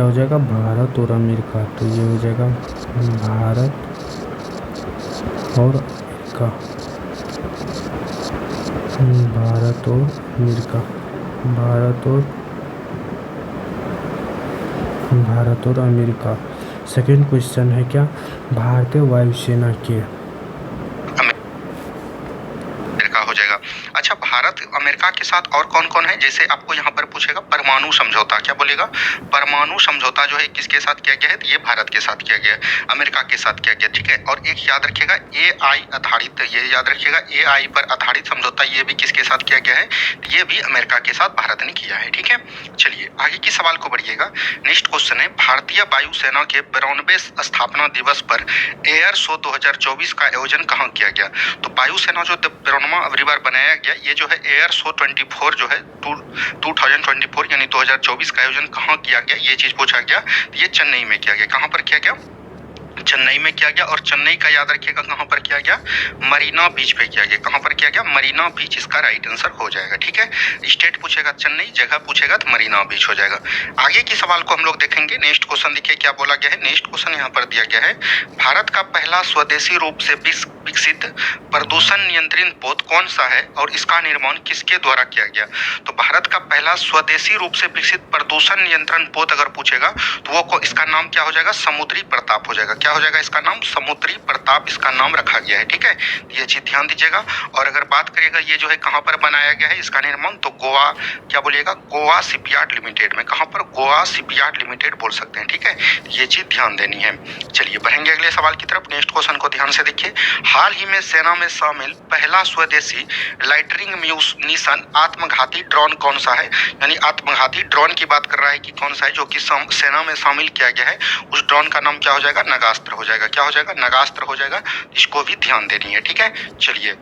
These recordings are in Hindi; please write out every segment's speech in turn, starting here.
क्या हो जाएगा, भारत और अमेरिका। तो ये हो जाएगा भारत और अमेरिका, भारत और अमेरिका, भारत और अमेरिका। सेकंड क्वेश्चन है क्या, भारतीय वायुसेना के, अमेरिका हो जाएगा। अच्छा, भारत अमेरिका के साथ और कौन कौन है, जैसे आपको यहाँ पर पूछेगा परमाणु समझौता, क्या बोलेगा, परमाणु समझौता जो है किसके साथ किया गया है, तो ये भारत के साथ किया गया है, अमेरिका के साथ किया गया, ठीक है। और एक याद रखिएगा AI आधारित, ये याद रखिएगा AI पर आधारित समझौता, ये भी किसके साथ किया गया है, तो ये भी अमेरिका के साथ भारत ने किया है, ठीक है। चलिए आगे की सवाल को बढ़िएगा। नेक्स्ट क्वेश्चन है, भारतीय वायुसेना के 92वें स्थापना दिवस पर एयर शो 2024 का आयोजन कहाँ किया गया। तो वायुसेना जो 92वां अगली बार बनाया गया, ये जो है एयर शो 24 जो है 2024 यानी 2024 का आयोजन कहाँ किया गया, ये चीज पूछा गया। ये चेन्नई में किया गया। कहाँ पर किया गया, चेन्नई में किया गया। और चेन्नई का याद रखिएगा कहाँ पर किया गया, मरीना बीच पे किया गया। कहाँ पर किया गया, मरीना बीच इसका राइट आंसर हो जाएगा, ठीक है। स्टेट पूछेगा चेन्नई, जगह पूछेगा तो मरीना बीच हो जाएगा। आगे की सवाल को हम लोग देखेंगे। नेक्स्ट क्वेश्चन देखिए क्या बोला गया है। नेक्स्ट क्वेश्चन यहाँ पर दिया गया है, भारत का पहला स्वदेशी रूप से विकसित प्रदूषण नियंत्रण पोत कौन सा है और इसका निर्माण किसके द्वारा किया गया। तो भारत का पहला स्वदेशी रूप से विकसित प्रदूषण नियंत्रण पोत अगर पूछेगा तो वो इसका नाम क्या हो जाएगा, समुद्री प्रताप हो जाएगा। क्या हो जाएगा इसका नाम, समुद्री प्रताप इसका नाम रखा गया है, ठीक है। ये चीज ध्यान दीजिएगा। और अगर बात करिएगा ये जो है कहाँ पर बनाया गया है इसका निर्माण, तो गोवा, क्या बोलिएगा, गोवा शिपयार्ड लिमिटेड में। कहाँ पर, गोवा शिपयार्ड लिमिटेड बोल सकते हैं, ठीक है। ये चीज ध्यान देनी है। चलिए बढ़ेंगे अगले सवाल की तरफ। नेक्स्ट क्वेश्चन को ध्यान से देखिए। हाल ही में सेना में शामिल पहला स्वदेशी लाइटनिंग मिशन आत्मघाती ड्रोन कौन सा है। यानी आत्मघाती ड्रोन की बात कर रहा है कि कौन सा है जो कि सेना में शामिल किया गया है। उस ड्रोन का नाम क्या हो जाएगा, नगास्त्र हो जाएगा। क्या हो जाएगा, नगास्त्र हो जाएगा। इसको भी ध्यान देनी है, ठीक है। चलिए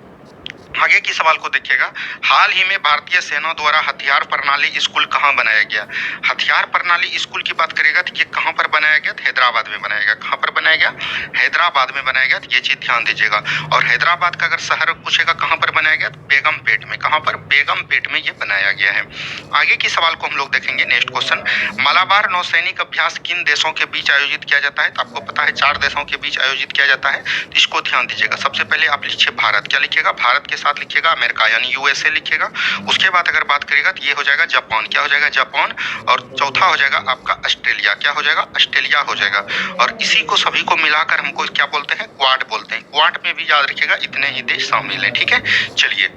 आगे की सवाल को देखिएगा। हाल ही में भारतीय सेना द्वारा हथियार प्रणाली स्कूल कहाँ बनाया गया। हथियार प्रणाली स्कूल की बात करेगा तो ये कहाँ पर बनाया गया, हैदराबाद में बनाया गया। कहाँ पर बनाया गया, हैदराबाद में बनाया गया। ये चीज ध्यान दीजिएगा। और हैदराबाद का अगर शहर पूछेगा कहाँ पर बनाया गया, बेगमपेट में। कहाँ पर, बेगमपेट में ये बनाया गया है। आगे की सवाल को हम लोग देखेंगे। नेक्स्ट क्वेश्चन, मलाबार नौसैनिक अभ्यास किन देशों के बीच आयोजित किया जाता है। तो आपको पता है 4 देशों के बीच आयोजित किया जाता है। तो इसको ध्यान दीजिएगा। सबसे पहले आप लिखिए भारत, क्या लिखिएगा, भारत के साथ लिखिएगा अमेरिका यानी USA लिखिएगा। उसके बाद अगर बात करेगा तो ये हो जाएगा जापान। क्या हो जाएगा, जापान। और चौथा हो जाएगा आपका ऑस्ट्रेलिया। क्या हो जाएगा, ऑस्ट्रेलिया हो जाएगा। और इसी को सभी को मिलाकर हमको क्या बोलते हैं, क्वाड बोलते हैं। क्वाड में भी याद रखिएगा इतने ही देश शामिल हैं, ठीक है। चलिए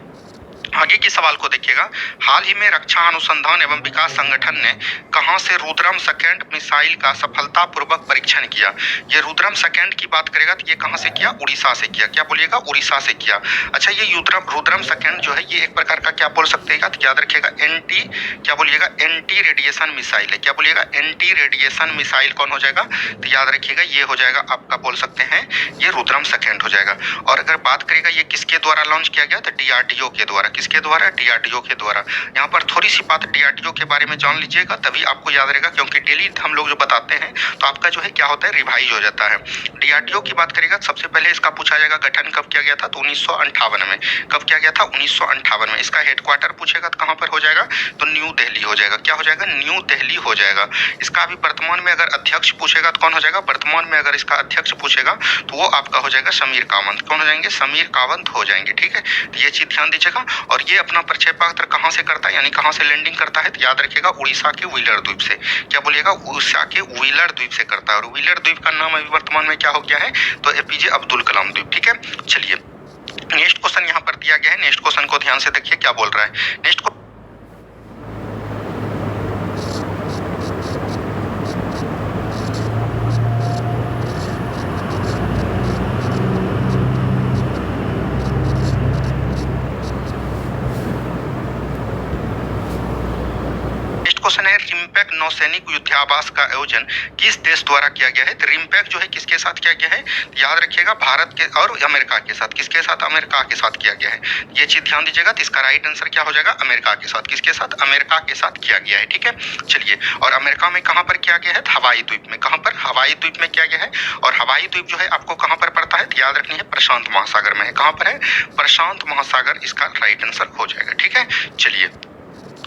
आगे के सवाल को देखिएगा। हाल ही में रक्षा अनुसंधान एवं विकास संगठन ने कहां से रुद्रम सेकंड मिसाइल का सफलतापूर्वक परीक्षण किया। ये रुद्रम सेकंड की बात करेगा तो ये कहां से किया, उड़ीसा से किया। क्या बोलिएगा, उड़ीसा से किया। अच्छा, ये रुद्रम सेकंड जो है ये एक प्रकार का क्या बोल सकते हैं, तो याद रखिएगा एंटी, क्या बोलिएगा, एंटी रेडिएशन मिसाइल है। क्या बोलिएगा, एंटी रेडिएशन मिसाइल कौन हो जाएगा, तो याद रखिएगा ये हो जाएगा आपका, बोल सकते हैं ये रुद्रम सेकंड हो जाएगा। और अगर बात करेगा ये किसके द्वारा लॉन्च किया गया, तो DRDO के द्वारा। किसके द्वारा, DRDO के द्वारा। यहाँ पर थोड़ी सी बात DRDO के बारे में जान लीजिएगा तभी आपको याद रहेगा, क्योंकि डेली हम लोग जो बताते हैं तो आपका जो है क्या होता है, रिवाइज हो जाता है। DRDO की बात करेगा सबसे पहले इसका पूछा जाएगा गठन कब किया गया था, तो 1958 में। कब किया गया था, 1958 में। इसका हेडक्वार्टर पूछेगा तो कहाँ पर हो जाएगा, तो न्यू दिल्ली हो जाएगा। क्या हो जाएगा, न्यू दिल्ली हो जाएगा। इसका अभी वर्तमान में अगर अध्यक्ष पूछेगा तो कौन हो जाएगा, वर्तमान में अगर इसका अध्यक्ष पूछेगा तो वो आपका हो जाएगा समीर कावंत। कौन हो जाएंगे, समीर कावंत हो जाएंगे, ठीक है। तो ये चीज ध्यान दीजिएगा। और ये अपना परिचय पत्र कहाँ से करता है, यानी कहाँ से लैंडिंग करता है, तो याद रखिएगा उड़ीसा के व्हीलर द्वीप से। क्या बोलिएगा, उड़ीसा के व्हीलर द्वीप से करता है। और व्हीलर द्वीप का नाम अभी वर्तमान में क्या हो गया है, तो APJ अब्दुल कलाम द्वीप, ठीक है। चलिए नेक्स्ट क्वेश्चन यहाँ पर दिया गया है। नेक्स्ट क्वेश्चन को ध्यान से देखिए क्या बोल रहा है। नेक्स्ट क्वेश्चन है, रिम्पैक नौसैनिक युद्धाभ्यास का आयोजन किस देश द्वारा किया गया है। तो रिम्पैक जो है किसके साथ किया गया है, याद रखिएगा भारत के और अमेरिका के साथ। किसके साथ, अमेरिका के साथ किया गया है। ये चीज ध्यान दीजिएगा। तो इसका राइट आंसर क्या हो जाएगा, अमेरिका के साथ। किसके साथ, अमेरिका के साथ किया गया है, ठीक है। चलिए, और अमेरिका में कहां पर किया गया है, हवाई द्वीप में। कहां पर, हवाई द्वीप में किया गया है। और हवाई द्वीप जो है आपको कहां पर पड़ता है, याद रखनी है प्रशांत महासागर में है। कहां पर है, प्रशांत महासागर इसका राइट आंसर हो जाएगा, ठीक है। चलिए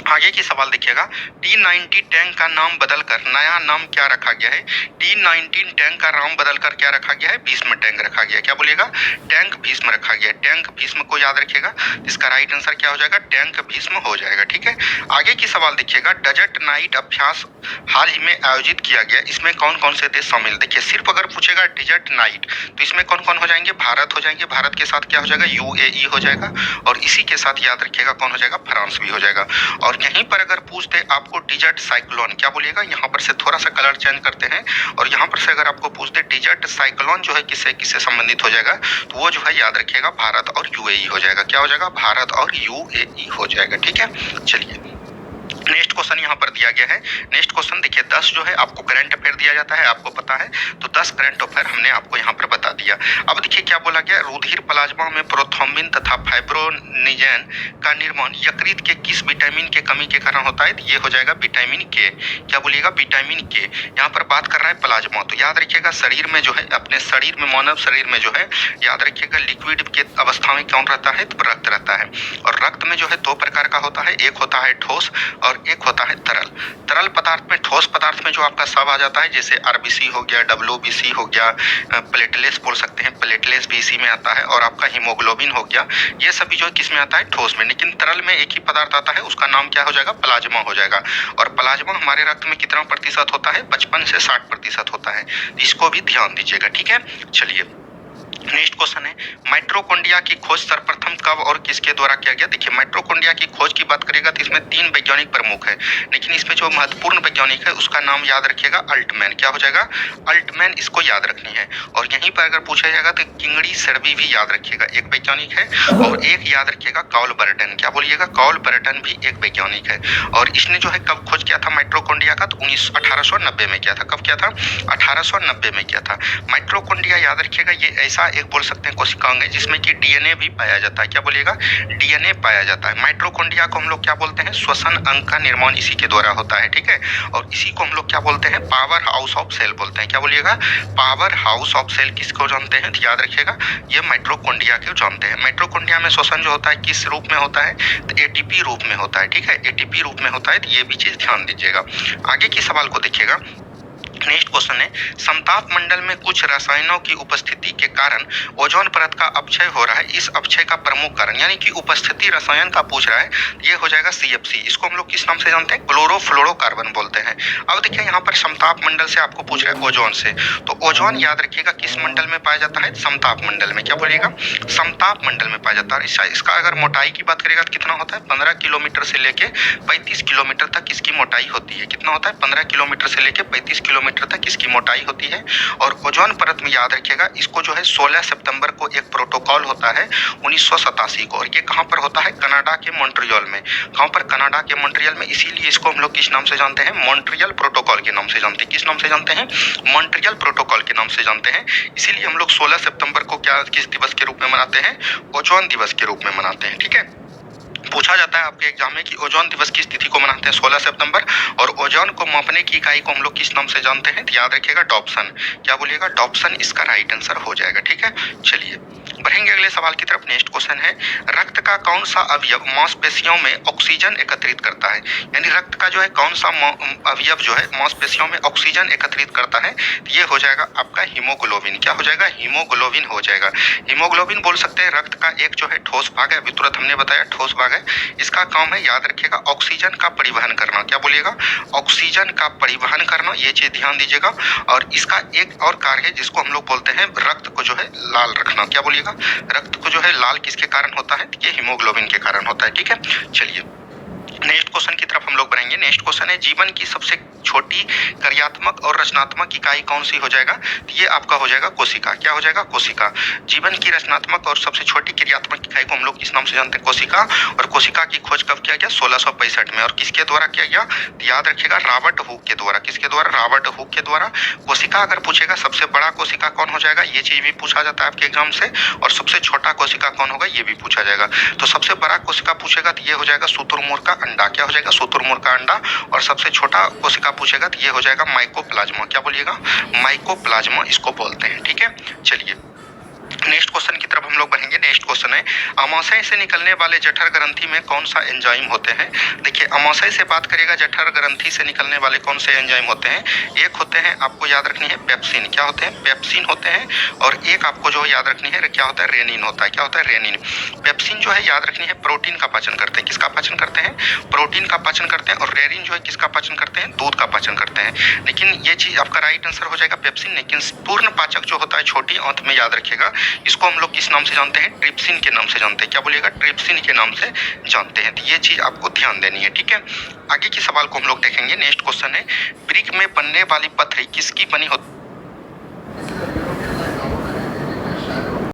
आगे की सवाल देखिएगा, T-90 टैंक का नाम बदलकर नया नाम क्या रखा गया है? T-19 टैंक का नाम बदलकर क्या रखा गया है? भीष्म टैंक रखा गया है। क्या बोलिएगा? टैंक भीष्म रखा गया है। टैंक भीष्म को याद रखिएगा। इसका राइट आंसर क्या हो जाएगा? टैंक भीष्म हो जाएगा। ठीक है, आगे की सवाल देखिएगा, डेजर्ट नाइट अभ्यास हाल ही में आयोजित किया गया, इसमें कौन कौन से देश शामिल? देखिए, सिर्फ अगर पूछेगा डेजर्ट नाइट तो इसमें कौन कौन हो जाएंगे? भारत हो जाएंगे, भारत के साथ क्या हो जाएगा? UAE हो जाएगा, और इसी के साथ याद रखिएगा कौन हो जाएगा? फ्रांस भी हो जाएगा। और यहीं पर अगर पूछते आपको डिजर्ट साइक्लोन, क्या बोलिएगा? यहाँ पर से थोड़ा सा कलर चेंज करते हैं, और यहाँ पर से अगर आपको पूछते डिजर्ट साइक्लोन जो है किससे किससे संबंधित हो जाएगा, तो वो जो है याद रखिएगा भारत और UAE हो जाएगा। क्या हो जाएगा? भारत और UAE हो जाएगा। ठीक है, चलिए नेक्स्ट क्वेश्चन यहाँ पर दिया गया है। नेक्स्ट क्वेश्चन देखिए, 10 जो है आपको करंट अफेयर दिया जाता है, आपको पता है, तो 10 करंट अफेयर हमने आपको यहाँ पर बता दिया। अब देखिए क्या बोला गया, रुधिर प्लाज्मा में प्रोथ्रोम्बिन तथा फाइब्रोनिजेन का निर्माण यकृत के किस विटामिन के कमी के कारण होता है? तो ये हो जाएगा विटामिन के। क्या बोलिएगा? विटामिन के। यहाँ पर बात कर रहा है प्लाज्मा, तो याद रखिएगा शरीर में जो है, अपने शरीर में, मानव शरीर में जो है, याद रखिएगा लिक्विड के अवस्था में कौन रहता है? तो रक्त रहता है। और रक्त में जो है 2 प्रकार का होता है, एक होता है ठोस और एक होता है तरल। तरल पदार्थ में, ठोस पदार्थ में जो आपका सब आ जाता है, जैसे RBC हो गया, WBC हो गया, प्लेटलेट्स बोल सकते हैं, प्लेटलेट्स भी इसी में आता है, और आपका हीमोग्लोबिन हो गया, ये सभी जो है किस में आता है? ठोस में। लेकिन तरल में एक ही पदार्थ आता है, उसका नाम क्या हो जाएगा? प्लाज्मा हो जाएगा। और प्लाज्मा हमारे रक्त में कितना प्रतिशत होता है? 55 से 60% होता है। इसको भी ध्यान दीजिएगा। ठीक है, चलिए नेक्स्ट क्वेश्चन है, माइटोकॉन्ड्रिया की खोज सर्वप्रथम कब और किसके द्वारा किया गया? देखिए, माइटोकॉन्ड्रिया की खोज की बात करेगा तो इसमें 3 वैज्ञानिक प्रमुख है, लेकिन इसमें जो महत्वपूर्ण वैज्ञानिक है उसका नाम याद रखिएगा, अल्टमैन। क्या हो जाएगा? अल्टमैन, इसको याद रखनी है। और यहीं पर अगर पूछा जाएगा तो किंगड़ी सर्वी भी याद रखिएगा, एक वैज्ञानिक है, और एक याद रखिएगा कॉल बर्टन। क्या बोलिएगा? कॉल बर्टन भी एक वैज्ञानिक है, और इसने जो है कब खोज किया था माइटोकॉन्ड्रिया का? तो 1890 में किया था। कब किया था? 1890 में किया था। माइटोकॉन्ड्रिया याद रखिएगा, ये ऐसा एक बोल सकते हैं कोशिकांग है जिसमें कि DNA भी पाया जाता है। क्या बोलिएगा? DNA पाया जाता है। माइटोकॉन्ड्रिया को हम लोग क्या बोलते हैं? श्वसन अंग का निर्माण इसी के द्वारा होता है। ठीक है, और इसी को हम लोग क्या बोलते हैं? पावर हाउस ऑफ सेल बोलते हैं। क्या बोलिएगा? पावर हाउस ऑफ सेल किसको जानते हैं? याद रखिएगा, ये माइटोकॉन्ड्रिया को जानते हैं। माइटोकॉन्ड्रिया में श्वसन जो होता है किस रूप में होता है? तो ATP रूप में होता है। ठीक है, ATP रूप में होता है, तो ये भी चीज ध्यान दीजिएगा। आगे की सवाल को देखिएगा, नेक्स्ट क्वेश्चन है, समताप मंडल में कुछ रसायनों की उपस्थिति के कारण ओजोन परत का अपक्षय हो रहा है, इस अपक्षय का प्रमुख कारण, यानी कि उपस्थिति रसायन का पूछ रहा है, ये हो जाएगा CFC। इसको हम लोग किस नाम से जानते हैं? क्लोरोफ्लोरोकार्बन बोलते हैं। अब देखिए यहाँ पर समताप मंडल से आपको पूछ रहा है ओजोन से, तो ओजोन याद रखिएगा किस मंडल में पाया जाता है? समताप मंडल में। क्या बोलिएगा? समताप मंडल में पाया जाता है। इसका अगर मोटाई की बात करेगा तो कितना होता है? 15 किलोमीटर से लेके 35 किलोमीटर तक इसकी मोटाई होती है। कितना होता है? 15 किलोमीटर से लेके 35 किलोमीटर तक इसकी मोटाई होती है। और ओजोन परत में याद रखिएगा, इसको जो है 16 सितंबर को एक प्रोटोकॉल होता है 1987 को, और ये कहाँ पर होता है? कनाडा के मॉन्ट्रियल में। कहाँ पर? कनाडा के मॉन्ट्रियल में। इसीलिए इसको हम लोग किस नाम से जानते हैं? मॉन्ट्रियल प्रोटोकॉल के नाम से जानते हैं। किस नाम से जानते हैं? मॉन्ट्रियल प्रोटोकॉल के नाम से जानते हैं। इसीलिए हम लोग 16 सितंबर को क्या, किस दिवस के रूप में मनाते हैं? ओजोन दिवस के रूप में मनाते हैं। ठीक है, पूछा जाता है आपके एग्जाम में कि ओजोन दिवस किस तिथि को मनाते हैं? 16 सितंबर। और ओजोन को मापने की इकाई को हम लोग किस नाम से जानते हैं? तो याद रखिएगा डॉप्सन। क्या बोलिएगा? डॉप्सन इसका राइट आंसर हो जाएगा। ठीक है, चलिए बढ़ेंगे अगले सवाल की तरफ। नेक्स्ट क्वेश्चन है, रक्त का कौन सा अवयव मांसपेशियों में ऑक्सीजन एकत्रित करता है? यानी रक्त का जो है कौन सा अवयव जो है मांसपेशियों में ऑक्सीजन एकत्रित करता है? ये हो जाएगा आपका हीमोग्लोबिन। क्या हो जाएगा? हीमोग्लोबिन हो जाएगा। हीमोग्लोबिन बोल सकते हैं रक्त का एक जो है ठोस भाग है, अभी तुरंत हमने बताया ठोस भाग है। इसका काम है याद रखिएगा ऑक्सीजन का परिवहन करना। क्या बोलिएगा? ऑक्सीजन का परिवहन करना, ये चीज ध्यान दीजिएगा। और इसका एक और कार्य है जिसको हम लोग बोलते हैं रक्त को जो है लाल रखना। क्या बोलिएगा? रक्त को जो है लाल किसके कारण होता है? ये हीमोग्लोबिन के कारण होता है। ठीक है, चलिए नेक्स्ट क्वेश्चन की तरफ हम लोग बढ़ेंगे। नेक्स्ट क्वेश्चन है, जीवन की सबसे छोटी कार्यात्मक और रचनात्मक इकाई कौन सी हो जाएगा? तो ये आपका हो जाएगा कोशिका। क्या हो जाएगा? कोशिका। जीवन की रचनात्मक और सबसे छोटी क्रियात्मक इकाई को हम लोग किस नाम से जानते हैं? कोशिका। और कोशिका की खोज कब किया गया? 1665 में। और किसके द्वारा किया गया? तो याद रखिएगा रॉबर्ट हुक के द्वारा। किसके द्वारा? रॉबर्ट हुक के द्वारा। कोशिका अगर पूछेगा सबसे बड़ा कोशिका कौन हो जाएगा, ये चीज भी पूछा जाता है आपके एग्जाम से। और सबसे छोटा कोशिका कौन होगा, ये भी पूछा जाएगा। तो सबसे बड़ा कोशिका पूछेगा तो ये हो जाएगा शुतुरमुर्ग का अंडा। क्या हो जाएगा? शुतुरमुर्ग का अंडा। और सबसे छोटा कोशिका पूछेगा तो ये हो जाएगा माइकोप्लाज्मा। क्या बोलिएगा? माइकोप्लाज्मा इसको बोलते हैं। ठीक है, चलिए नेक्स्ट क्वेश्चन की तरफ हम लोग बढ़ेंगे। नेक्स्ट क्वेश्चन है, अमाशय से निकलने वाले जठर ग्रंथि में कौन सा एंजाइम होते हैं? देखिए, अमाशय से बात करिएगा, जठर ग्रंथि से निकलने वाले कौन से एंजाइम होते हैं? एक होते हैं, आपको याद रखनी है, पेप्सिन। क्या होते हैं? पेप्सिन होते हैं। और एक आपको जो याद रखनी है, क्या होता है? रेनिन होता है। क्या होता है? रेनिन। पेप्सिन जो है याद रखनी है, प्रोटीन का पाचन करते हैं। किसका पाचन करते हैं? प्रोटीन का पाचन करते हैं। और रेनिन जो है किसका पाचन करते हैं? दूध का पाचन करते हैं। लेकिन ये चीज आपका राइट आंसर हो जाएगा पेप्सिन। लेकिन पूर्ण पाचक जो होता है, छोटी आंत में, याद रखिएगा, इसको हम लोग किस नाम से जानते हैं? ट्रिप्सिन के नाम से जानते हैं। क्या बोलिएगा? ट्रिप्सिन के नाम से जानते हैं। तो ये चीज आपको ध्यान देनी है, ठीक है। आगे के सवाल को हम लोग देखेंगे। नेक्स्ट क्वेश्चन है, वृक्क में बनने वाली पथरी किसकी बनी होती